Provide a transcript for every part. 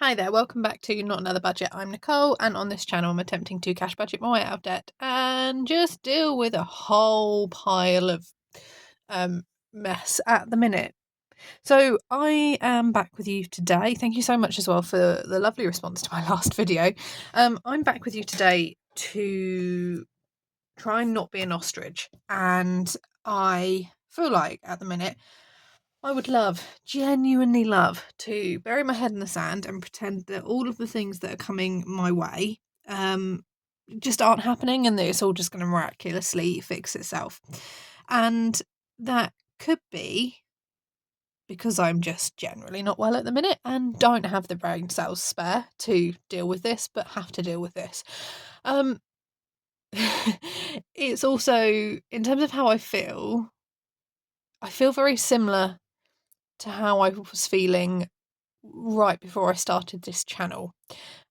Hi there, welcome back to Not Another Budget. I'm Nicole, and on this channel I'm attempting to cash budget my way out of debt and just deal with a whole pile of mess at the minute. So I am back with you today. Thank you so much as well for the lovely response to my last video. I'm back with you today to try and not be an ostrich, and I feel like at the minute I would genuinely love, to bury my head in the sand and pretend that all of the things that are coming my way just aren't happening and that it's all just going to miraculously fix itself. And that could be because I'm just generally not well at the minute and don't have the brain cells spare to deal with this, but have to deal with this. It's also, in terms of how I feel very similar to how I was feeling right before I started this channel.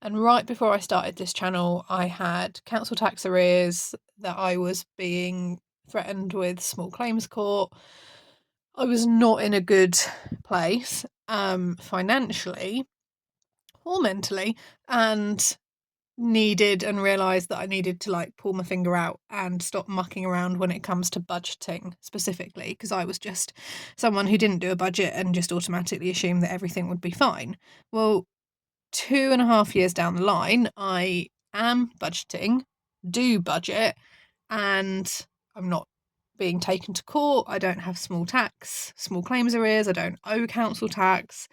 And right before I started this channel, I had council tax arrears that I was being threatened with small claims court. I was not in a good place financially or mentally, and needed and realised that I needed to pull my finger out and stop mucking around when it comes to budgeting specifically, because I was just someone who didn't do a budget and just automatically assumed that everything would be fine. Well, 2.5 years down the line, I am budgeting, do budget, and I'm not being taken to court. I don't have small claims arrears. I don't owe council tax.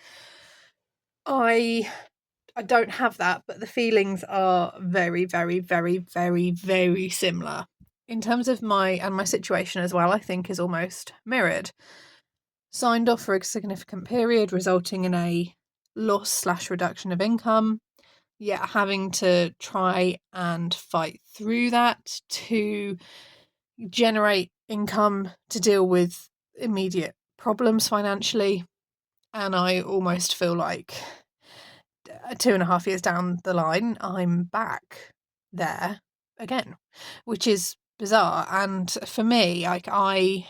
I don't have that, but the feelings are very, very, very, very, very similar. In terms of my situation as well, I think is almost mirrored. Signed off for a significant period, resulting in a loss/reduction of income, yet having to try and fight through that to generate income to deal with immediate problems financially. And I almost feel like 2.5 years down the line, I'm back there again, which is bizarre. And for me, I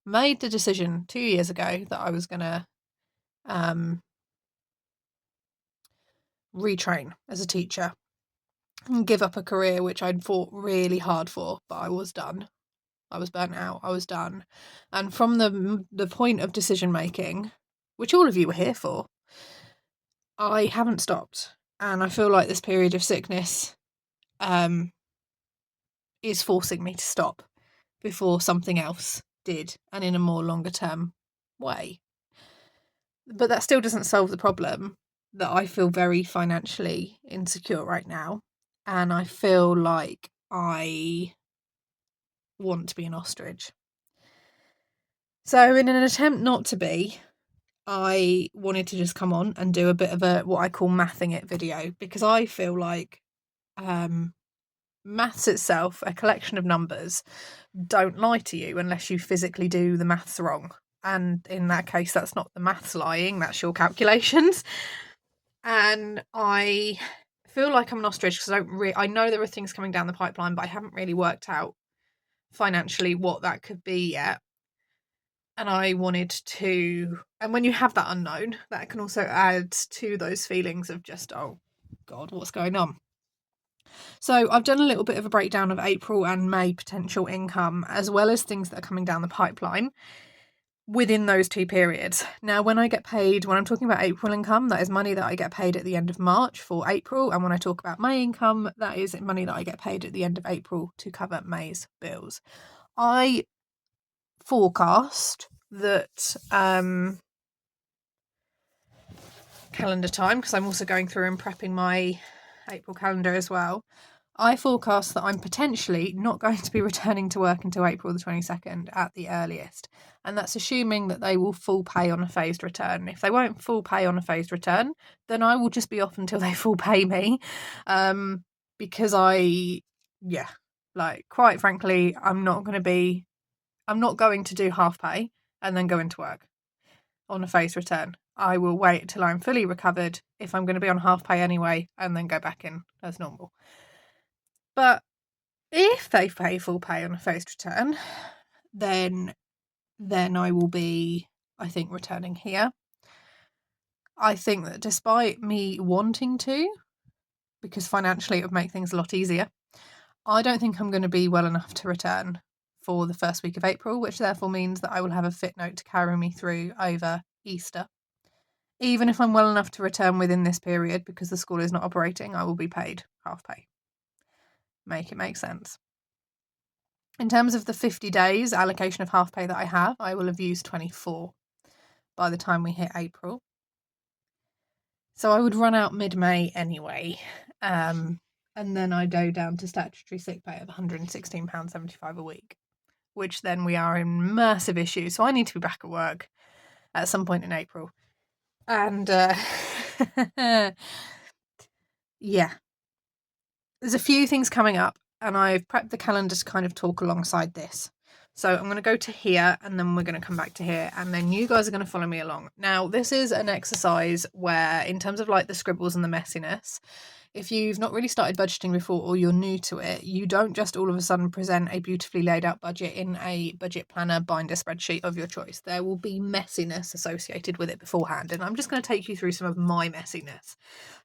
made the decision 2 years ago that I was going to retrain as a teacher and give up a career which I'd fought really hard for, but I was done. I was burnt out. I was done. And from the point of decision making, which all of you were here for, I haven't stopped. And I feel like this period of sickness is forcing me to stop before something else did, and in a more longer term way. But that still doesn't solve the problem that I feel very financially insecure right now. And I feel like I want to be an ostrich. So in an attempt not to be, I wanted to just come on and do a bit of a what I call mathing it video, because I feel like maths itself, a collection of numbers, don't lie to you unless you physically do the maths wrong. And in that case, that's not the maths lying, that's your calculations. And I feel like I'm an ostrich because I know there are things coming down the pipeline, but I haven't really worked out financially what that could be yet. And I wanted to, and when you have that unknown, that can also add to those feelings of just, oh God, what's going on? So I've done a little bit of a breakdown of April and May potential income, as well as things that are coming down the pipeline within those two periods. Now, when I'm talking about April income, that is money that I get paid at the end of March for April. And when I talk about May income, that is money that I get paid at the end of April to cover May's bills. I forecast that calendar time, because I'm also going through and prepping my April calendar as well. I forecast that I'm potentially not going to be returning to work until April the 22nd at the earliest. And that's assuming that they will full pay on a phased return. If they won't full pay on a phased return, then I will just be off until they full pay me. Because quite frankly, I'm not going to do half pay and then go into work on a phased return. I will wait till I'm fully recovered if I'm going to be on half pay anyway, and then go back in as normal. But if they pay full pay on a phased return, then I will be, I think, returning here. I think that despite me wanting to, because financially it would make things a lot easier, I don't think I'm going to be well enough to return for the first week of April, which therefore means that I will have a fit note to carry me through over Easter. Even if I'm well enough to return within this period, because the school is not operating, I will be paid half pay. Make it make sense. In terms of the 50 days allocation of half pay that I will have used 24 by the time we hit April. So I would run out mid-May anyway. And then I go down to statutory sick pay of £116.75 a week, which then we are in massive issues. So I need to be back at work at some point in April. And yeah, there's a few things coming up, and I've prepped the calendar to kind of talk alongside this. So I'm going to go to here, and then we're going to come back to here, and then you guys are going to follow me along. Now, this is an exercise where, in terms of like the scribbles and the messiness, if you've not really started budgeting before or you're new to it, you don't just all of a sudden present a beautifully laid out budget in a budget planner binder spreadsheet of your choice. There will be messiness associated with it beforehand, and I'm just going to take you through some of my messiness.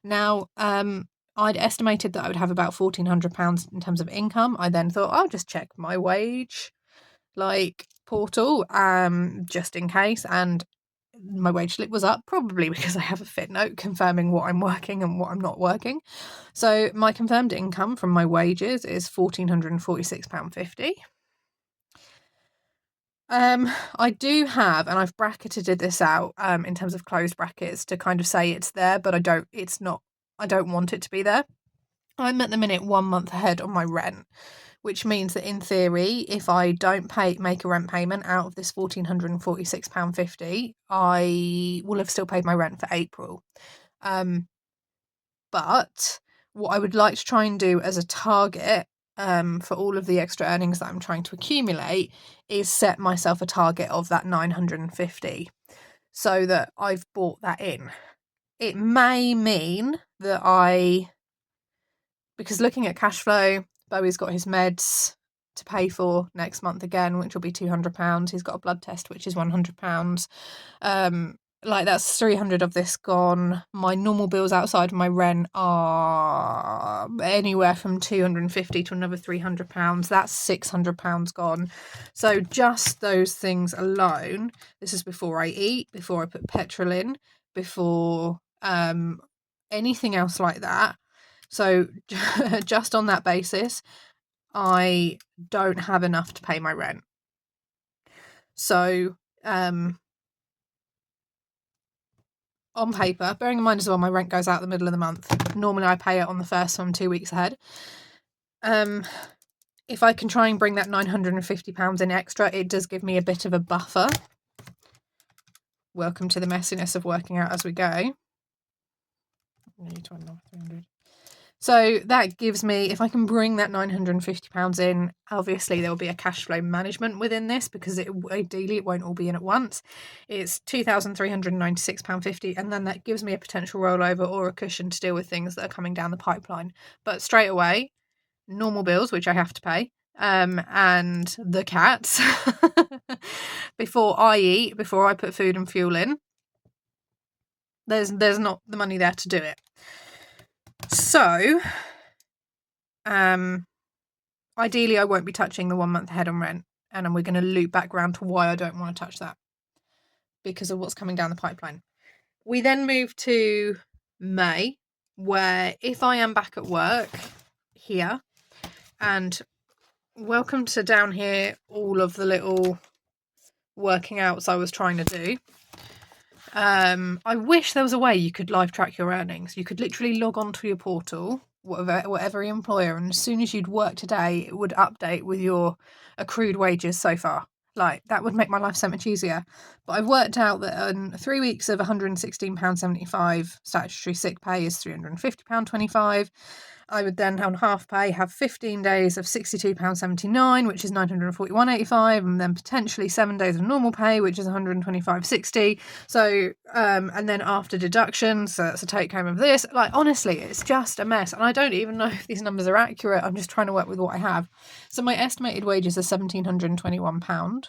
Now, I'd estimated that I would have about £1,400 in terms of income. I then thought I'll just check my wage portal just in case, and my wage slip was up, probably because I have a fit note confirming what I'm working and what I'm not working. So my confirmed income from my wages is £1,446.50. I do have, and I've bracketed this out in terms of closed brackets to kind of say it's there, but I don't want it to be there. I'm at the minute 1 month ahead on my rent, which means that in theory, if I don't make a rent payment out of this £1,446.50, I will have still paid my rent for April. But what I would like to try and do as a target for all of the extra earnings that I'm trying to accumulate is set myself a target of that 950 so that I've bought that in. It may mean that because looking at cash flow, Bowie's got his meds to pay for next month again, which will be £200. He's got a blood test, which is £100. That's 300 of this gone. My normal bills outside of my rent are anywhere from 250 to another £300. That's £600 gone. So just those things alone, this is before I eat, before I put petrol in, before anything else like that. So just on that basis, I don't have enough to pay my rent. So on paper, bearing in mind as well, my rent goes out the middle of the month. Normally I pay it on the first, so I'm 2 weeks ahead. If I can try and bring that £950 in extra, it does give me a bit of a buffer. Welcome to the messiness of working out as we go. So that gives me, if I can bring that £950 in, obviously there will be a cash flow management within this, because ideally it won't all be in at once. It's £2,396.50, and then that gives me a potential rollover or a cushion to deal with things that are coming down the pipeline. But straight away, normal bills, which I have to pay, and the cats, before I eat, before I put food and fuel in, there's not the money there to do it. So, ideally I won't be touching the 1 month ahead on rent, and we're going to loop back round to why I don't want to touch that, because of what's coming down the pipeline. We then move to May, where if I am back at work here, and welcome to down here all of the little working outs I was trying to do. I wish there was a way you could live track your earnings. You could literally log on to your portal, whatever employer, and as soon as you'd worked a day, it would update with your accrued wages so far. That would make my life so much easier. But I've worked out that 3 weeks of £116.75 statutory sick pay is £350.25. I would then, on half pay, have 15 days of £62.79, which is £941.85, and then potentially 7 days of normal pay, which is £125.60. So, and then after deductions, so that's a take home of this. Honestly, it's just a mess, and I don't even know if these numbers are accurate. I'm just trying to work with what I have. So my estimated wages are £1,721.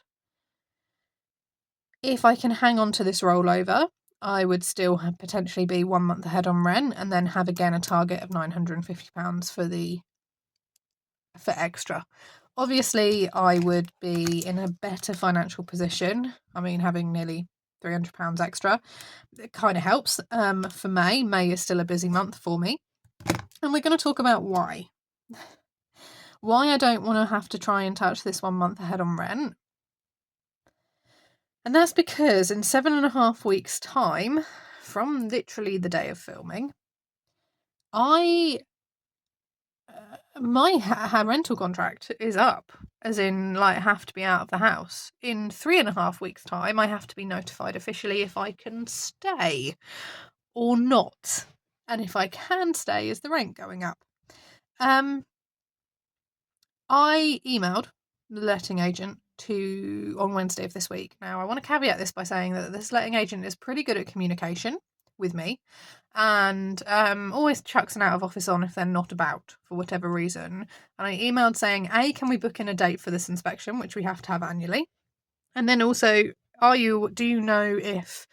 If I can hang on to this rollover, I would still potentially be 1 month ahead on rent, and then have again a target of £950 for extra. Obviously, I would be in a better financial position. I mean, having nearly £300 extra, it kind of helps for May. May is still a busy month for me. And we're going to talk about why. Why I don't want to have to try and touch this 1 month ahead on rent. And that's because in 7.5 weeks' time, from literally the day of filming, my rental contract is up, as in, like, have to be out of the house. In 3.5 weeks' time, I have to be notified officially if I can stay or not. And if I can stay, is the rent going up? I emailed the letting agent on Wednesday of this week. Now, I want to caveat this by saying that this letting agent is pretty good at communication with me, and always chucks an out of office on if they're not about for whatever reason. And I emailed saying, A, can we book in a date for this inspection, which we have to have annually? And then also, do you know if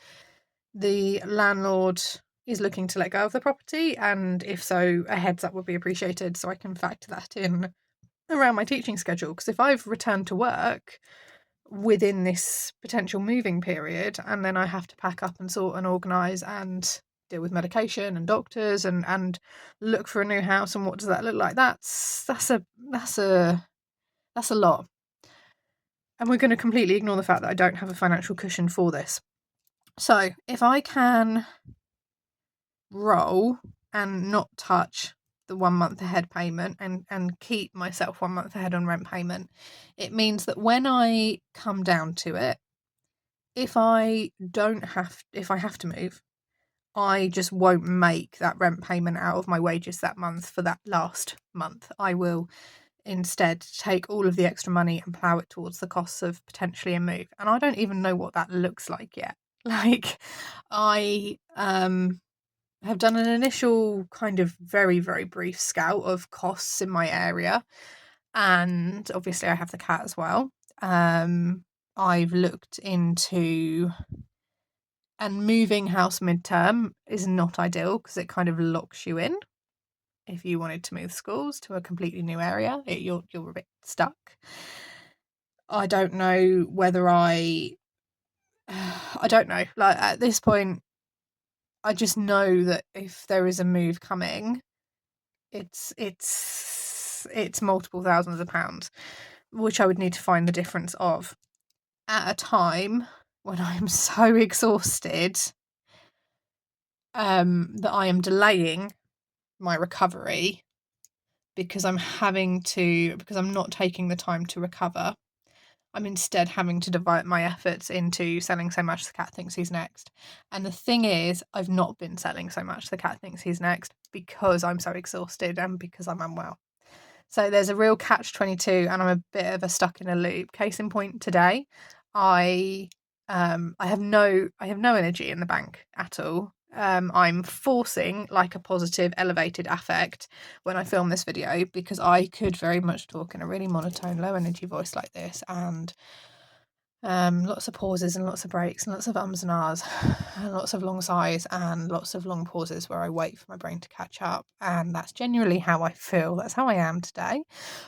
the landlord is looking to let go of the property? And if so, a heads up would be appreciated so I can factor that in around my teaching schedule. Because if I've returned to work within this potential moving period, and then I have to pack up and sort and organise and deal with medication and doctors and look for a new house, and what does that look like? That's a lot. And we're going to completely ignore the fact that I don't have a financial cushion for this. So if I can roll and not touch the 1 month ahead payment and keep myself 1 month ahead on rent payment, it means that when I come down to it, if I have to move, I just won't make that rent payment out of my wages that month for that last month. I will instead take all of the extra money and plough it towards the costs of potentially a move. And I don't even know what that looks like yet. Like, I have done an initial kind of very, very brief scout of costs in my area. And obviously I have the cat as well. I've looked into, and moving house midterm is not ideal because it kind of locks you in. If you wanted to move schools to a completely new area, you're a bit stuck. I don't know whether I don't know. Like, at this point, I just know that if there is a move coming, it's multiple thousands of pounds, which I would need to find the difference of at a time when I'm so exhausted that I am delaying my recovery because I'm not taking the time to recover. I'm instead having to divide my efforts into selling so much the cat thinks he's next. And the thing is, I've not been selling so much the cat thinks he's next because I'm so exhausted and because I'm unwell. So there's a real catch-22, and I'm a bit of a stuck in a loop. Case in point, today, I have no energy in the bank at all. I'm forcing like a positive elevated affect when I film this video, because I could very much talk in a really monotone, low energy voice like this, and lots of pauses and lots of breaks and lots of ums and ahs and lots of long sighs and lots of long pauses where I wait for my brain to catch up. And that's genuinely how I feel. That's how I am today.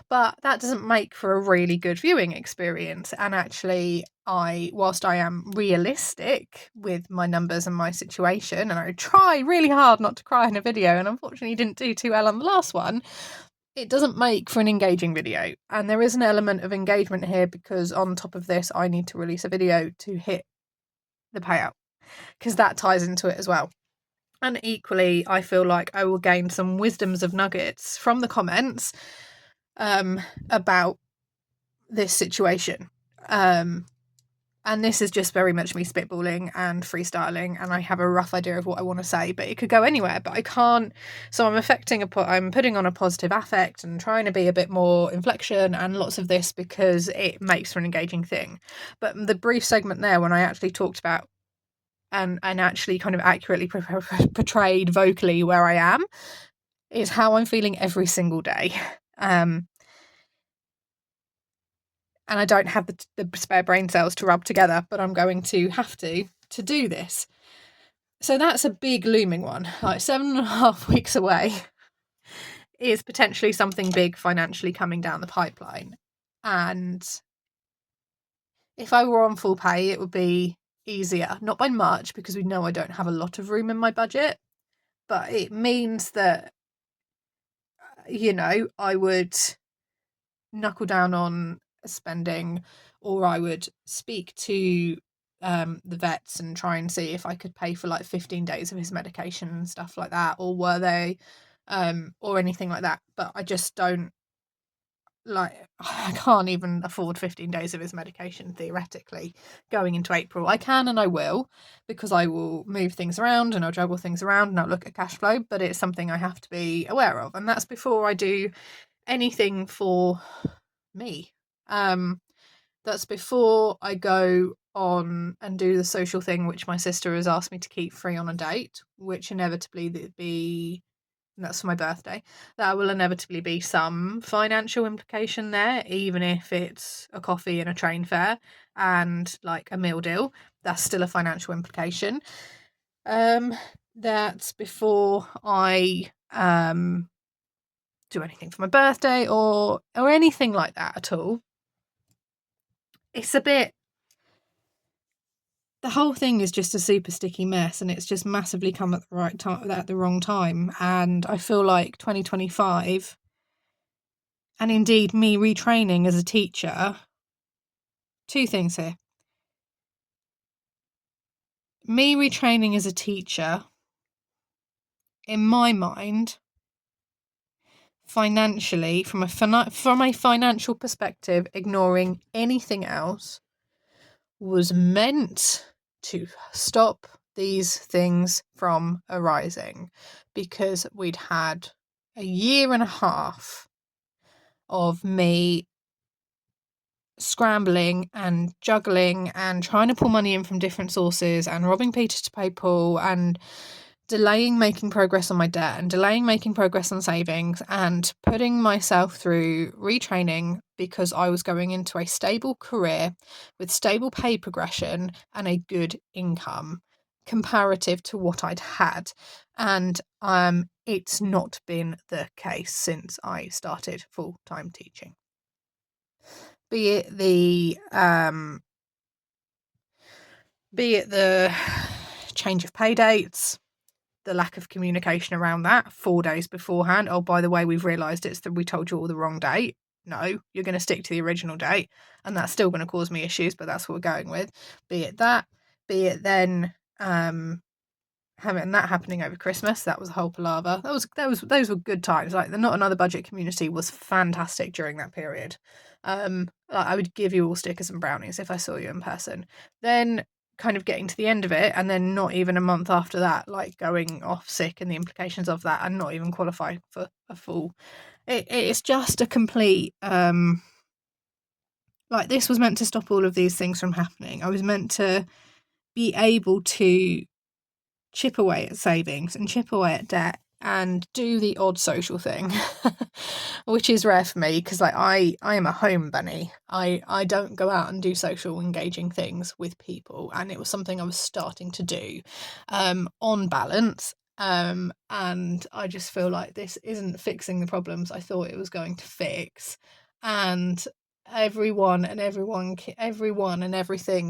But that doesn't make for a really good viewing experience. And actually, whilst I am realistic with my numbers and my situation, and I try really hard not to cry in a video, and unfortunately didn't do too well on the last one, it doesn't make for an engaging video. And there is an element of engagement here because on top of this, I need to release a video to hit the payout, because that ties into it as well. And equally, I feel like I will gain some wisdoms of nuggets from the comments about this situation. And this is just very much me spitballing and freestyling, and I have a rough idea of what I want to say, but it could go anywhere, but I can't. So I'm putting on a positive affect and trying to be a bit more inflection and lots of this because it makes for an engaging thing. But the brief segment there when I actually talked about and actually kind of accurately portrayed vocally where I am is how I'm feeling every single day. And I don't have the spare brain cells to rub together, but I'm going to have to do this. So that's a big looming one. Like 7.5 weeks away is potentially something big financially coming down the pipeline. And if I were on full pay, it would be easier. Not by much, because we know I don't have a lot of room in my budget. But it means that, I would knuckle down on spending, or I would speak to the vets and try and see if I could pay for like 15 days of his medication and stuff like that, or were they or anything like that. But I just don't, like, I can't even afford 15 days of his medication theoretically going into April. I can and I will, because I will move things around and I'll juggle things around and I'll look at cash flow, but it's something I have to be aware of, and that's before I do anything for me. That's before I go on and do the social thing, which my sister has asked me to keep free on a date, which inevitably be, that's for my birthday. That will inevitably be some financial implication there, even if it's a coffee and a train fare and like a meal deal. That's still a financial implication. That's before I do anything for my birthday or anything like that at all. It's a bit, the whole thing is just a super sticky mess, and it's just massively come at the right time, at the wrong time. And I feel like 2025, and indeed me retraining as a teacher, two things here. Me retraining as a teacher, in my mind, financially, from a financial perspective, ignoring anything else, was meant to stop these things from arising, because we'd had a year and a half of me scrambling and juggling and trying to pull money in from different sources and robbing Peter to pay Paul and delaying making progress on my debt and delaying making progress on savings and putting myself through retraining, because I was going into a stable career with stable pay progression and a good income comparative to what I'd had. And it's not been the case since I started full-time teaching. Be it the change of pay dates, the lack of communication around that 4 days beforehand. Oh, by the way, we've realised it's that we told you all the wrong date. No, you're going to stick to the original date, and that's still going to cause me issues, but that's what we're going with. Be it that, be it then having that happening over Christmas. That was a whole palaver. Those were good times. Like, the Not Another Budget community was fantastic during that period. I would give you all stickers and brownies if I saw you in person. Then kind of getting to the end of it, and then not even a month after that, like going off sick and the implications of that, and not even qualify for a full. It's just a complete like, this was meant to stop all of these things from happening. I was meant to be able to chip away at savings and chip away at debt and do the odd social thing, which is rare for me, because like I am a home bunny. I don't go out and do social engaging things with people, and it was something I was starting to do on balance, and I just feel like this isn't fixing the problems I thought it was going to fix. And everyone and everything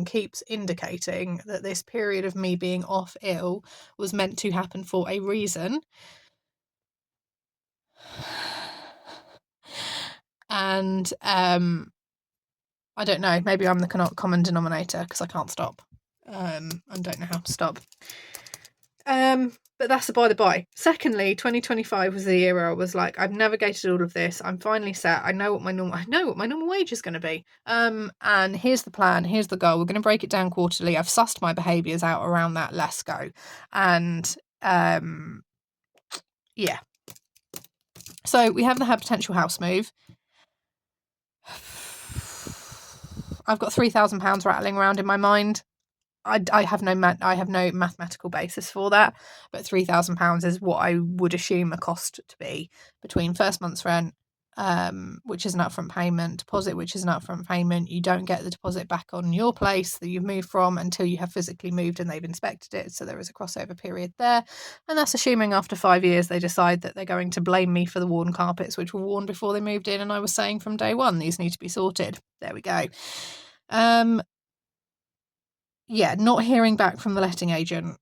keeps indicating that this period of me being off ill was meant to happen for a reason. And I don't know, maybe I'm the common denominator because I can't stop and don't know how to stop. But that's a by the by. Secondly, 2025 was the year where I was like, I've navigated all of this. I'm finally set. I know what my normal wage is going to be. And here's the plan. Here's the goal. We're going to break it down quarterly. I've sussed my behaviours out around that. Let's go. And yeah. So we have the potential house move. I've got £3,000 rattling around in my mind. I have no mathematical basis for that, but £3,000 is what I would assume a cost to be between first month's rent, which is an upfront payment, deposit, which is an upfront payment. You don't get the deposit back on your place that you've moved from until you have physically moved and they've inspected it. So there is a crossover period there. And that's assuming after 5 years they decide that they're going to blame me for the worn carpets, which were worn before they moved in. And I was saying from day one, these need to be sorted. There we go. Yeah, not hearing back from the letting agent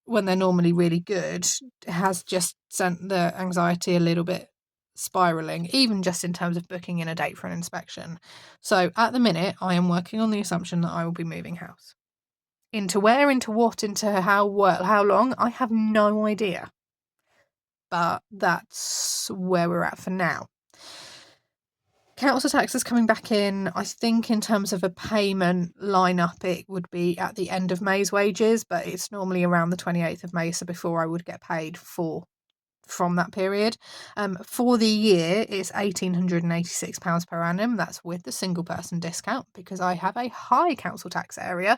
when they're normally really good has just sent the anxiety a little bit spiraling, even just in terms of booking in a date for an inspection. So at the minute, I am working on the assumption that I will be moving house. Into where, into what, into how long, I have no idea. But that's where we're at for now. Council tax is coming back in. I think in terms of a payment lineup, it would be at the end of May's wages, but it's normally around the 28th of May, so before I would get paid from that period. For the year, it's £1,886 per annum. That's with the single person discount because I have a high council tax area.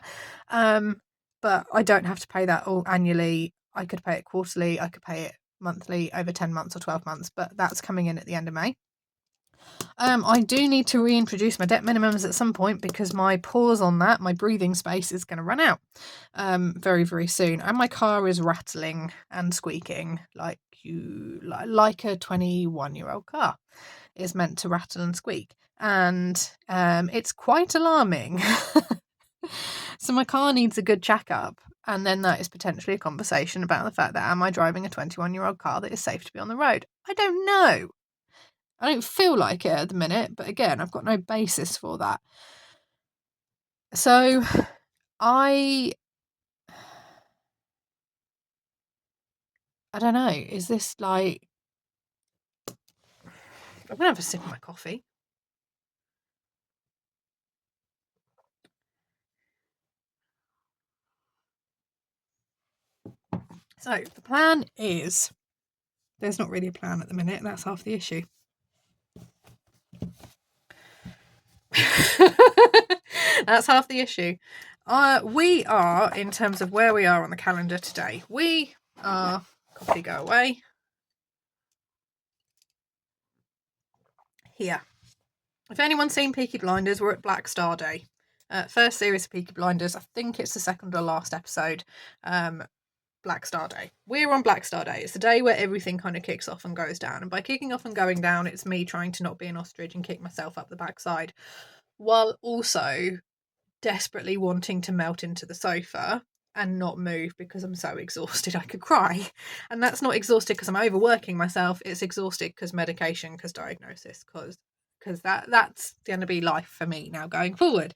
But I don't have to pay that all annually. I could pay it quarterly. I could pay it monthly over 10 months or 12 months, but that's coming in at the end of May. I do need to reintroduce my debt minimums at some point because my pause on that, my breathing space, is going to run out very, very soon. And my car is rattling and squeaking like a 21-year-old car is meant to rattle and squeak. And it's quite alarming. So my car needs a good check-up. And then that is potentially a conversation about the fact that am I driving a 21-year-old car that is safe to be on the road? I don't know. I don't feel like it at the minute, but again, I've got no basis for that. So I don't know. Is this like... I'm going to have a sip of my coffee. So the plan is... There's not really a plan at the minute, and that's half the issue. That's half the issue. We are, in terms of where we are on the calendar today, we are... Coffee, go away. Here. If anyone's seen Peaky Blinders, we're at Black Star Day. First series of Peaky Blinders. I think it's the second or last episode. Black Star Day. We're on Black Star Day. It's the day where everything kind of kicks off and goes down. And by kicking off and going down, it's me trying to not be an ostrich and kick myself up the backside, while also desperately wanting to melt into the sofa and not move because I'm so exhausted I could cry. And that's not exhausted because I'm overworking myself. It's exhausted because medication, because diagnosis, because that's going to be life for me now going forward,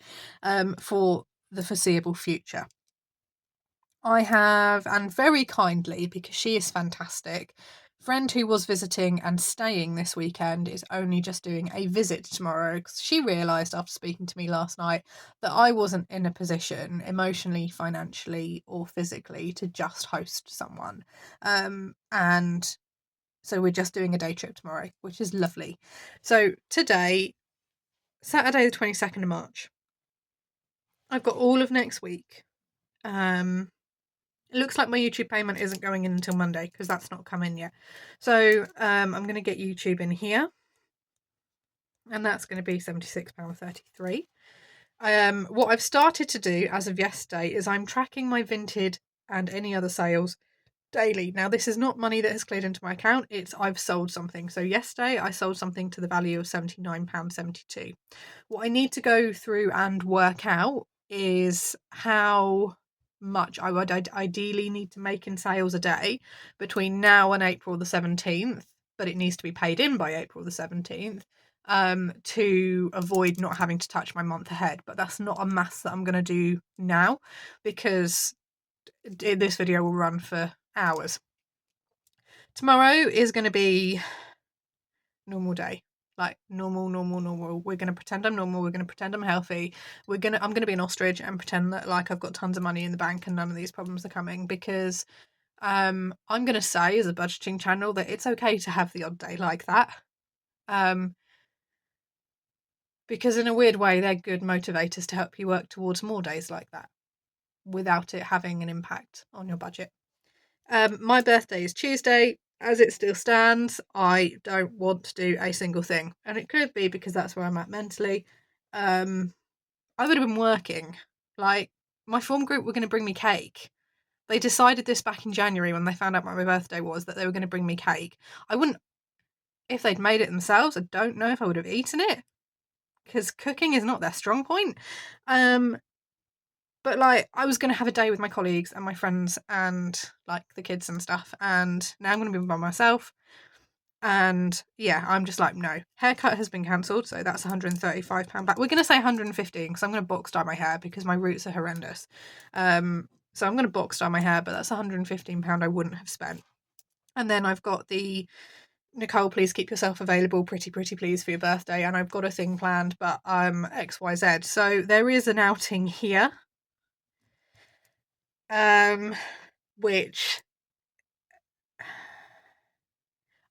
for the foreseeable future. I have, and very kindly, because she is fantastic, friend who was visiting and staying this weekend is only just doing a visit tomorrow because she realised after speaking to me last night that I wasn't in a position emotionally, financially or physically to just host someone. And so we're just doing a day trip tomorrow, which is lovely. So today, Saturday the 22nd of March, I've got all of next week. It looks like my YouTube payment isn't going in until Monday because that's not come in yet. So I'm going to get YouTube in here. And that's going to be £76.33. What I've started to do as of yesterday is I'm tracking my Vinted and any other sales daily. Now, this is not money that has cleared into my account. It's I've sold something. So yesterday I sold something to the value of £79.72. What I need to go through and work out is how much I would ideally need to make in sales a day between now and April the 17th, but it needs to be paid in by April the 17th to avoid not having to touch my month ahead. But that's not a maths that I'm going to do now because this video will run for hours. Tomorrow is going to be normal day. Like normal. We're going to pretend I'm normal. We're going to pretend I'm healthy. I'm going to be an ostrich and pretend that like I've got tons of money in the bank and none of these problems are coming because I'm going to say as a budgeting channel that it's okay to have the odd day like that. Because in a weird way, they're good motivators to help you work towards more days like that without it having an impact on your budget. My birthday is Tuesday. as it still stands, I don't want to do a single thing. And it could be because that's where I'm at mentally. I would have been working. Like, my form group were going to bring me cake. They decided this back in January when they found out what my birthday was, that they were going to bring me cake. I wouldn't, if they'd made it themselves, I don't know if I would have eaten it, because cooking is not their strong point. But like, I was going to have a day with my colleagues and my friends and like the kids and stuff, and now I'm going to be by myself. And yeah, I'm just like, no. Haircut has been cancelled, so that's £135 back. We're going to say 115 because I'm going to box dye my hair because my roots are horrendous. So I'm going to box dye my hair, but that's £115 I wouldn't have spent. And then I've got the Nicole, please keep yourself available, pretty please, for your birthday. And I've got a thing planned, but XYZ. So there is an outing here, which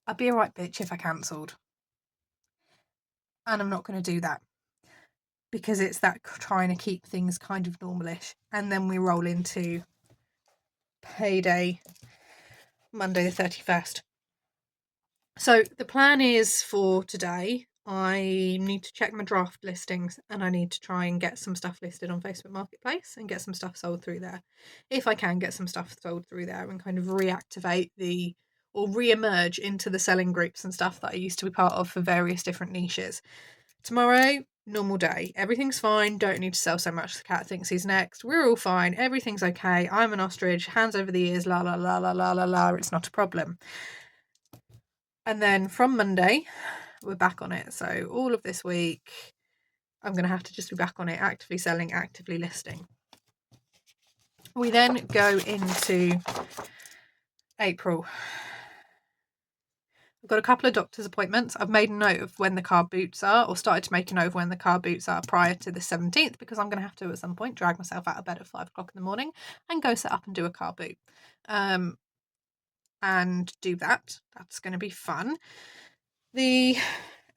I'd be a right bitch if I cancelled. And I'm not going to do that, because it's that trying to keep things kind of normalish. And then we roll into payday, Monday the 31st. So the plan is for today, I need to check my draft listings and I need to try and get some stuff listed on Facebook Marketplace and get some stuff sold through there. If I can get some stuff sold through there and kind of reactivate or re-emerge into the selling groups and stuff that I used to be part of for various different niches. Tomorrow, normal day. Everything's fine. Don't need to sell so much. The cat thinks he's next. We're all fine. Everything's okay. I'm an ostrich. Hands over the ears. La la la la la la la. It's not a problem. And then from Monday, we're back on it. So all of this week, I'm going to have to just be back on it, actively selling, actively listing. We then go into April. I've got a couple of doctor's appointments. I've made a note of when the car boots are, or started to make a note of when the car boots are prior to the 17th, because I'm going to have to at some point drag myself out of bed at 5 o'clock in the morning and go set up and do a car boot. And do that. That's going to be fun. This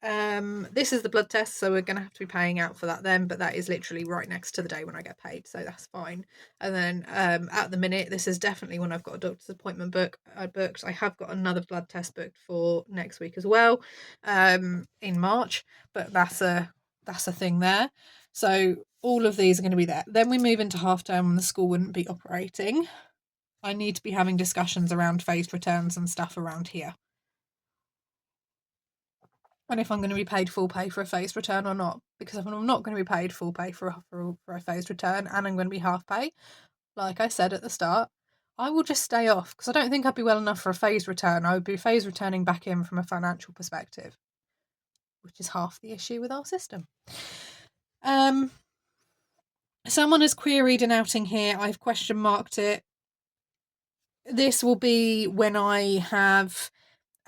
is the blood test, so we're going to have to be paying out for that then, but that is literally right next to the day when I get paid, so that's fine. And then at the minute, this is definitely when I've got a doctor's appointment booked. I have got another blood test booked for next week as well, in March, but that's a thing there. So all of these are going to be there. Then we move into half term when the school wouldn't be operating. I need to be having discussions around phased returns and stuff around here. And if I'm going to be paid full pay for a phased return or not. Because if I'm not going to be paid full pay for a phased return and I'm going to be half pay, like I said at the start, I will just stay off, because I don't think I'd be well enough for a phased return. I would be phased returning back in from a financial perspective, which is half the issue with our system. Someone has queried an outing here. I've question marked it. This will be when I have...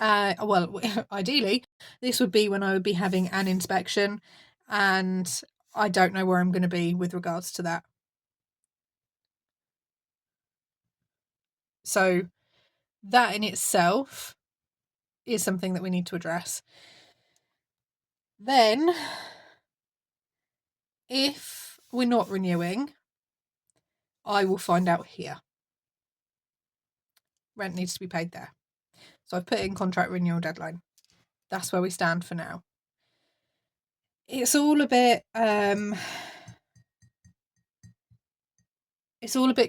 ideally, this would be when I would be having an inspection, and I don't know where I'm going to be with regards to that. So that in itself is something that we need to address. Then, if we're not renewing, I will find out here. Rent needs to be paid there. So I've put in contract renewal deadline. That's where we stand for now. It's all a bit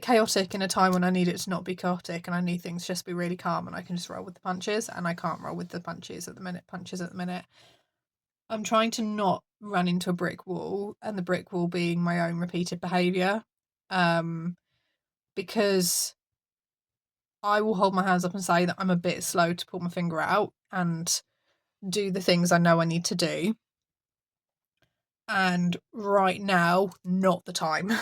chaotic in a time when I need it to not be chaotic, and I need things just to be really calm and I can just roll with the punches, and I can't roll with the punches at the minute. I'm trying to not run into a brick wall, and the brick wall being my own repeated behaviour, because I will hold my hands up and say that I'm a bit slow to pull my finger out and do the things I know I need to do. And right now, not the time.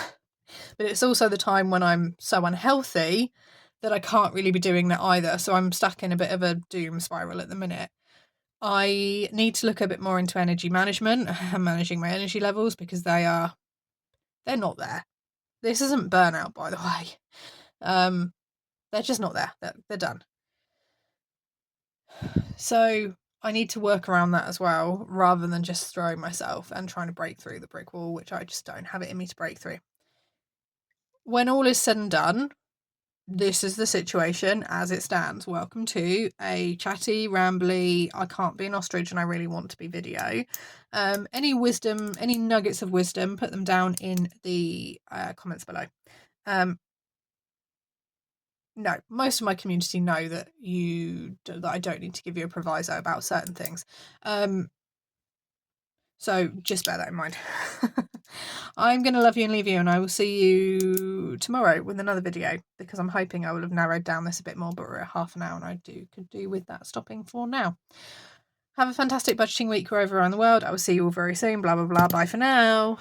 But it's also the time when I'm so unhealthy that I can't really be doing that either. So I'm stuck in a bit of a doom spiral at the minute. I need to look a bit more into energy management and managing my energy levels, because they're not there. This isn't burnout, by the way. They're just not there. They're done. So I need to work around that as well, rather than just throwing myself and trying to break through the brick wall, which I just don't have it in me to break through. When all is said and done, this is the situation as it stands. Welcome to a chatty, rambly, I can't be an ostrich and I really want to be video. Any wisdom, any nuggets of wisdom, put them down in the comments below. No, most of my community know that I don't need to give you a proviso about certain things. So just bear that in mind. I'm going to love you and leave you, and I will see you tomorrow with another video, because I'm hoping I will have narrowed down this a bit more, but we're at half an hour and I could do with that stopping for now. Have a fantastic budgeting week wherever around the world. I will see you all very soon. Blah, blah, blah. Bye for now.